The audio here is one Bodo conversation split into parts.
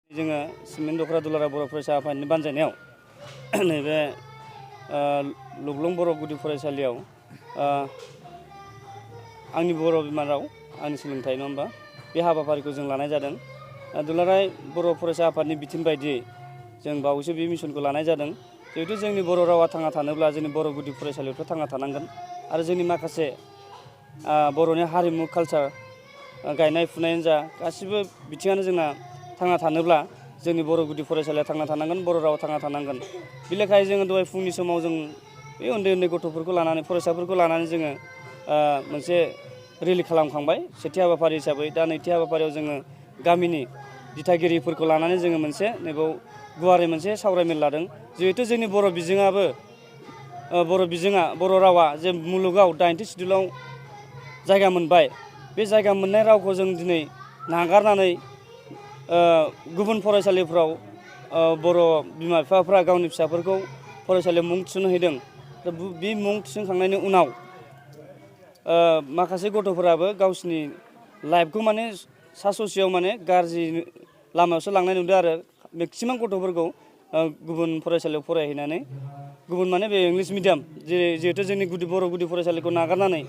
जोङो सिमेन्ट दख'रा दुलाराय बर' फरायसा आफादनि बानजायनायाव नैबे लुग्लं बर' गुदि फरायसालियाव आंनि बर' बिमा राव आंनि सोलोंथाइ नङा होमबा बे हाबाफारिखौ जों लानाय जादों। दुलाराय बर' फरायसा आफादनि बिथोन बायदियै जों बावैसो बे मिशनखौ लानाय जादों। जिहेतु जोंनि बर' रावा थांना थानोब्ला जोंनि बर' गुदि फरायसालियावथ' थांना थानांगोन आरो जोंनि माखासे बर'नि हारिमु कालचार गायनाय फुनायानो जा गासिबो बिथिङानो जोंना थांना थानोब्ला जोंनि बर' गुदि फरायसालिया थांना थानांगोन, बर' रावा थांना थानांगोन। बे लेखायै जोङो दहाय फुंनि समाव जों बे उन्दै उन्दै गथ'फोरखौ लानानै फरायसाफोरखौ लानानै जोङो मोनसे रेलि खालामखांबाय सेथि हाबाफारि हिसाबै। दा नैथि हाबाफारियाव जोङो गामिनि दिथागिरिफोरखौ लानानै जोङो मोनसे नैबाव गुवारै मोनसे सावरायमेल लादों। जिहेथु जोंनि बर' बिजोङाबो बर' रावा जे मुलुगाव 80 सिडुलाव जायगा मोनबाय, बे जायगा मोननाय रावखौ जों दिनै नागारनानै गुबुन फरायसालिफ्राव बर' बिमा बिफाफ्रा गावनि फिसाफोरखौ फरायसालियाव मुं थिसनहैदों। बे मुं थिसनखांनायनि उनाव माखासे गथ'फोराबो गावसिनि लाइफखौ माने सा ससेयाव माने गाज्रि लामायावसो लांनाय नुदों आरो मेक्सिमाम गथ'फोरखौ गुबुन फरायसालियाव फरायहैनानै गुबुन माने बे इंलिस मिडियाम जिहेथु जोंनि बर' गुदि फरायसालिखौ नागारनानै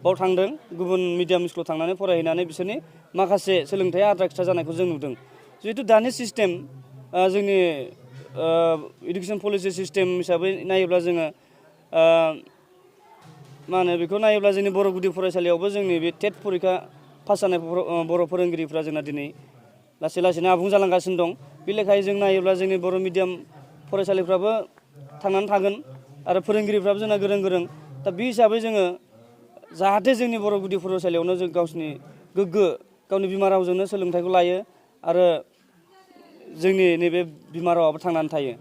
बाव थांदों, गुबुन मिडियाम स्कुलाव थांनानै फरायहैनानै बिसोरनि माखासे सोलोंथाइया आद्रा खिद्रा जानायखौ जों नुदों। जिहेतु दानि सिस्टेम जोंनि इडुकेसन पलिसि सिस्टेम हिसाबै नायोब्ला जोङो मा होनो बेखौ नायोब्ला जोंनि बर' गुदि फरायसालियावबो जोंनि बे टेट परिखा पास जानाय बर' फोरोंगिरिफ्रा जोंना दिनै लासै लासैनो आबुं जालांगासिनो दं। बे लेखायै जों नायोब्ला जोंनि बर' मिडियाम फरायसालिफ्राबो थांनानै थागोन आरो फोरोंगिरिफ्राबो जोंना गोरों गोरों। दा बे हिसाबै जोङो जाहाथे जोंनि बर' गुदि फरायसालियावनो जों गावसिनि गोग्गो गावनि बिमा रावजोंनो सोलोंथाइखौ लायो आरो जोंनि नैबे बिमा रावाबो थांनानै थायो।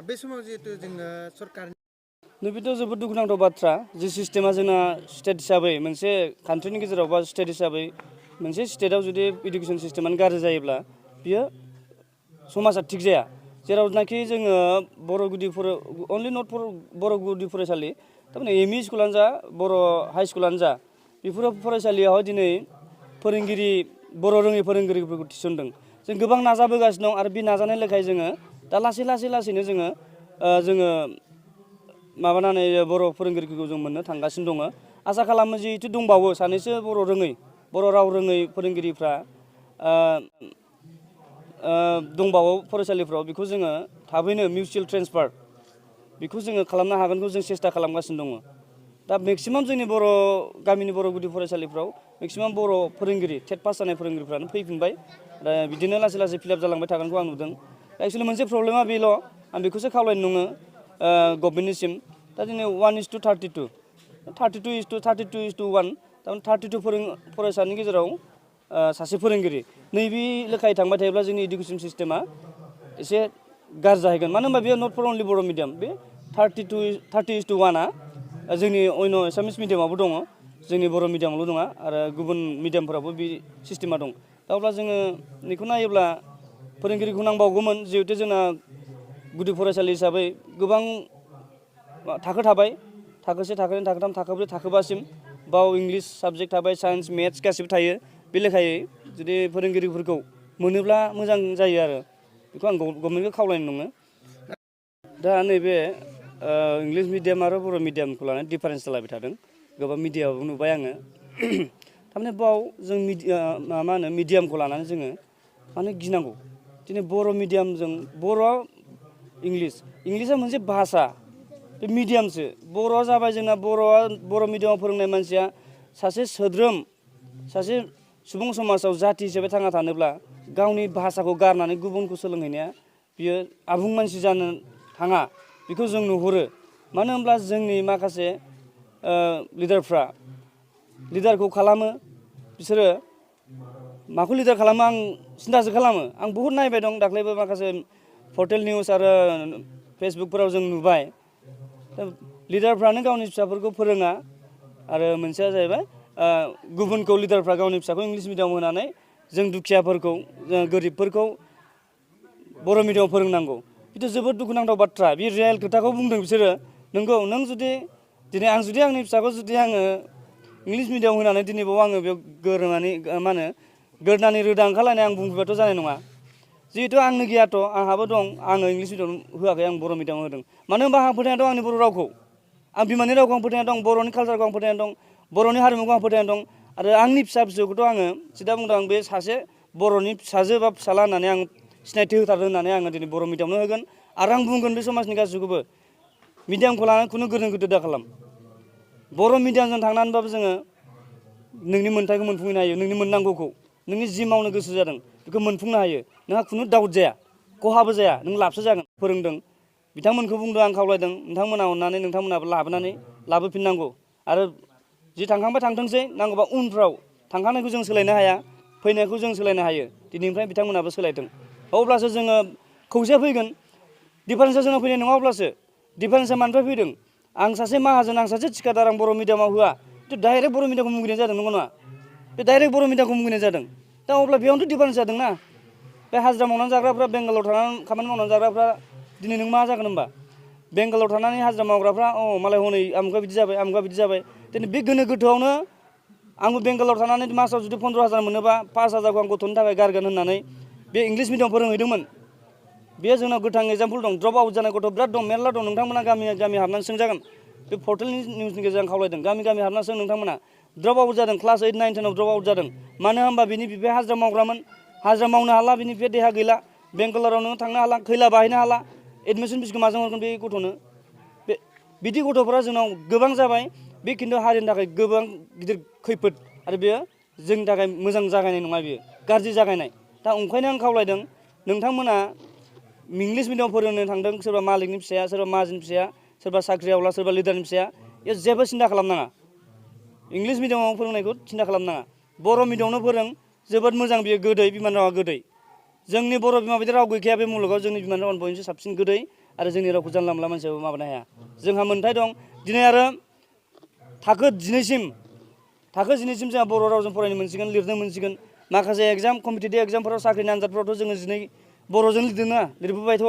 बे समाव जिहेतु जोङो सरकार नैबेथ' जोबोद दुखुनांथाव बाथ्रा जे सिस्टेमा जोंना स्टेट हिसाबै मोनसे कान्ट्रिनि गेजेराव बा स्टेट हिसाबै मोनसे स्टेटआव जुदि इडुकेसन सिस्टेमानो गाज्रि जायोब्ला बियो समाजा थिग जाया। जेरावनाखि जोङो बर' गुदि अनलि नट बर' गुदि फरायसालि थारमाने एमइ स्कुलानो जा बर' हाइ स्कुलानो जा बेफोरो फरायसालियावहाय दिनै बर' रोङै फोरोंगिरिफोरखौ थिसनदों। जों गोबां नाजाबोगासिनो दं आरो बे नाजानाय लेखायै जोङो दा लासैनो जोङो माबानानै बर' फोरोंगिरिफोरखौ जों मोननो थांगासिनो दङ। आसा खालामो जिहेथु दंबावो सानैसो बर' राव रोङै फोरोंगिरिफ्रा दंबावो फरायसालिफ्राव, बेखौ जोङो थाबैनो मिउचुवेल ट्रेन्सफार बेखौ जोङो खालामनो हागोनखौ जों सेस्था खालामगासिनो दङ। दा मेक्सिमाम जोंनि गामिनि बर' गुदि फरायसालिफ्राव मेक्सिमाम बर' फोरोंगिरि टेट पास जानाय फोरोंगिरिफ्रानो फैफिनबाय। दा बिदिनो लासै लासै फिलाप जालांबाय थागोनखौ आं नुदों। दा एक्सुवेलि मोनसे प्रब्लेमा बेल', आं बेखौसो खावलायनो नङो गभर्नमेन्टनिसिम। दा दिनै 1:32 1 थारमाने 32 फरायसानि गेजेराव सासे फोरोंगिरि, नैबे लेखायै थांबाय थायोब्ला जोंनि इडुकेसन सिस्टेमा एसे गाज्रि जाहैगोन। मानो होनबा बेयो नट फर अनलि बर' मिडियाम, बे 30:1 जोंनि अन्य एसामिस मिडियामावबो दङ, जोंनि बर' मिडियामावल' नङा आरो गुबुन मिडियामफोरावबो बे सिस्टेमा दं। दा अब्ला जोङो बेखौ नायोब्ला फोरोंगिरिखौ नांबावगौमोन। जिहेथु जोंना गुदि फरायसालि हिसाबै गोबां थाखो थाबाय, थाखोसे, थाखोनै, थाखोथाम, थाखोब्रै, थाखोबासिम बाव इंलिस साबजेक्ट थाबाय, साइन्स मेथ्स गासिबो थायो। बे लेखायै जुदि फोरोंगिरिफोरखौ मोनोब्ला मोजां जायो आरो बेखौ आं गभर्नमेन्टखौ खावलायनो नङो। दा नैबे इंलिस मिडियाम आरो बर' मिडियामखौ लानानै डिफारेन्स जालायबाय थादों। गोबां मिडियामावबो नुबाय आङो। थारमाने बाव जों मिडियामखौ लानानै जोङो मानो गिनांगौ। दिनै बर' मिडियामजों इंलिसआ मोनसे भाषा, बे मिडियामसो। बर'आ जाबाय जोंना बर' मिडियामाव फोरोंनाय मानसिया सासे सोद्रोम, सासे सुबुं समाजाव जाथि हिसाबै थांना थानोब्ला गावनि भाषाखौ गारनानै गुबुनखौ सोलोंहैनाया बियो आबुं मानसि जानो थाङा, बेखौ जों नुहुरो। मानो होनब्ला जोंनि माखासे लिडारखौ खालामो, बिसोरो माखौ लिडार खालामो आं सिन्थासो खालामो। आं बहुद नायबाय दं, दाख्लैबो माखासे पर्टेल निउस आरो फेसबुकफोराव जों नुबाय। लिडारफ्रानो गावनि फिसाफोरखौ फोरोङा आरो मोनसेया जाहैबाय गुबुनखौ लिडारफ्रा गावनि फिसाखौ इंलिस मिडियाम होनानै जों दुखियाफोरखौ, जों गोरिबफोरखौ बर' मिडियामाव फोरोंनांगौ। बेथ' जोबोद दुखुनांथाव बाथ्रा। बे रियेल खोथाखौ बुंदों बिसोरो। नंगौ, नों जुदि दिनै आंनि फिसाखौ जुदि आङो इंलिस मिडियाम होनानै दिनै बाव आङो बेयाव गोरनानै रोदा ओंखारलायनाय आं बुंफैबाथ' जानाय नङा। जिहेतु आंनो गैयाथ' आंहाबो दं आङो इंलिस मिडियाम होआखै आं बर' मिडियाम होदों मानो होनबा आं फोथायना दं आंनि बर' रावखौ आं बिमानि रावखौ आं फोथायना दं बर'नि कालसारखौ आं फोथायना दं बर'नि हारिमुखौ आं फोथायना दं आरो आंनि फिसा फिसौखौथ' आङो सिदा बुंदों आं बे सासे बर'नि फिसाजो बा फिसाला होननानै आं सिनायथि होथारदों होननानै आङो दिनै बर' मिडियामनो होगोन आरो आं बुंगोन बे समाजनि गासैखौबो मिडियामखौ लानानै खुनु गोनो गोथो दा खालाम बर' मिडियामजों थांनानैबाबो जोङो नोंनि मोन्थायखौ मोनफुंनो हायो नोंनि मोननांगौखौ नोंनि जि मावनो गोसो जादों बेखौ मोनफुंनो हायो नोंहा खुनु डाउट जाया खहाबो जाया नों लाबसो जागोन फोरोंदों बिथांमोनखौ बुंदों आं खावलायदों नोंथांमोना अननानै नोंथांमोनाबो लाबोफिननांगौ आरो जि थांखांबाय थांथोंसै नांगौबा उनफ्राव थांखांनायखौ जों सोलायनो हाया फैनायखौ जों सोलायनो हायो दिनैनिफ्राय बिथांमोनाबो सोलायथों अब्लासो जोङो खौसे फैगोन डिफारेन्सआ जोंनाव फैनाय नङा अब्लासो डिफारेन्सआ मानिफ्राय फैदों आं सासे माहाजोन आं सासे थिखादार आं बर' मिडियामाव होआ डाइरेक्ट बर' मिडियामखौ मुगैनाय जादों नंगौ नङा बे डाइरेक्ट बर' मिडियामखौ मुगैनाय जादों दा अब्ला बेयावनोथ' डिफारेन्स जादों ना बे हाजिरा मावनानै जाग्राफ्रा बेंगालराव थानानै खामानि मावनानै जाग्राफ्रा दिनै नों मा जागोन होनबा बेंगालराव थानानै हाजिरा मावग्राफ्रा मालाय हनै आमुगा बिदि जाबाय आमुगा बिदि जाबाय दिनै बे गोनो गोथोआवनो आंबो बेंगालराव थानानै मासाव जुदि 15,000 मोनोबा 5,000खौ आं गथ'नि थाखाय गारगोन होननानै बे इंलिस मिडियाम फोरोंहैदोंमोन बेयो जोंनाव गोथां एग्जाम्पल दं ड्रप आउट जानाय गथ' बिराद दं मेरला दं नोंथांमोना गामि गामि हाबनानै सोंजागोन बे पर्टेलनि निउसनि गेजेरजों खावलायदों गामि गामि हाबनानै सों नोंथांमोना ड्रप आउट जादों क्लास 8, 9, 10 आव ड्रप आउट जादों मानो होनबा बिनि बिफाया हाजिरा मावग्रामोन हाजिरा मावनो हाला बिनि बिफाया देहा गैला बेंगालराव नोङो थांनो हाला खैला बाहायनो हाला एडमिसन फिसखौ माजों हरगोन बे गथ'नो बे बिदि गथ'फोरा जोंनाव गोबां जाबाय बे खिन्थु हारिनि थाखाय गोबां गिदिर खैफोद आरो बेयो जोंनि थाखाय मोजां जागायनाय नङा बेयो गाज्रि जागायनाय दा ओंखायनो आं खावलायदों नोंथांमोना इंलिस मिडियाम फोरोंनो थांदों सोरबा मालिकनि फिसाया सोरबा माहाजोननि फिसाया सोरबा साख्रिआवला सोरबा लिडारनि फिसाया बे जेबो सिन्था खालामनाङा इंलिस मिडियामाव फोरोंनायखौ सिन्था खालामनाङा बर' मिडियामावनो फोरों जोबोद मोजां बियो गोदै बिमानि रावा गोदै जोंनि बर' बिमा बायदि राव गैखाया बे मुलुगाव जोंनि बिमानि रावानो बयनिख्रुइ साबसिन गोदै आरो जोंनि रावखौ जानला मोनला मानसियाबो माबानो हाया जोंहा मोन्थाय दं दिनै आरो थाखो 12सिम जोंहा बर' रावजों फरायनो मोनसिगोन लिरनो मोनसिगोन माखासे एग्जाम कम्पिटिटिभ एग्जामफोराव साख्रिनि आनजादफोरावथ' जोङो दिनै बर'जों लिरदों ना लिरबोबायथ'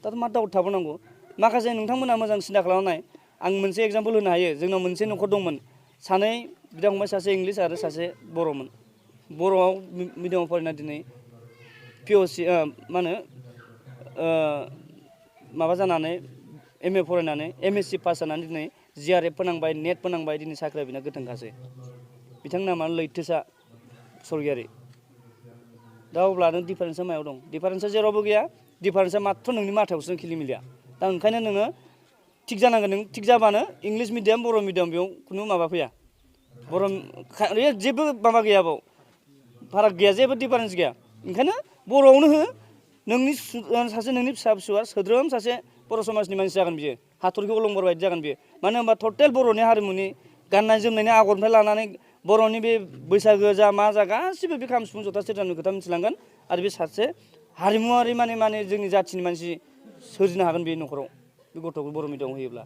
दाथ' मा डाउट थाबावनांगौ माखासे नोंथांमोना मोजां सिन्था खालामनाय आं मोनसे एग्जाम्पल होनो हायो जोंनाव मोनसे न'खर दंमोन सानै बिदा फंबाय सासे इंलिस आरो सासे बर'मोन बर'आव मिडियामाव फरायना दिनै POC मा होनो माबा जानानै MA फरायनानै MSc पास जानानै दिनै GRF फोनांबाय नेट फोनांबाय दिनै साख्रिया बिना गोथांखासै बिथांनि नामा लैथोसा सरगियारि दा अब्ला नों डिफारेन्सआ मायाव दं डिफारेन्सआ जेरावबो गैया डिफारेन्सआ माथ्र' नोंनि माथायावसो खिलिमिलिया दा ओंखायनो नोङो थिग जानांगोन नों थिग जाबानो इंलिस मिडियाम बर' मिडियाम बेयाव खुनु माबा फैया जेबो माबा गैया बाव फाराग गैया जेबो डिफारेन्स गैया ओंखायनो बर'आवनो हो नोंनि फिसा फिसौआ सोद्रोम सासे बर' समाजनि मानसि जागोन बियो हाथरखि अलंबार बायदि जागोन बियो मानो होनबा टटेल बर'नि हारिमुनि गाननाय जोमनायनि आगरनिफ्राय लानानै बर'नि बे बैसागो जा मा जा गासिबो बे खाम सिफुं जथा सेरजानि खोथा मिथिलांगोन आरो बे सासे हारिमुवारि माने जोंनि जाथिनि मानसि सोरजिनो हागोन बे न'खराव बे गथ'खौ बर' मिडियामाव होयोब्ला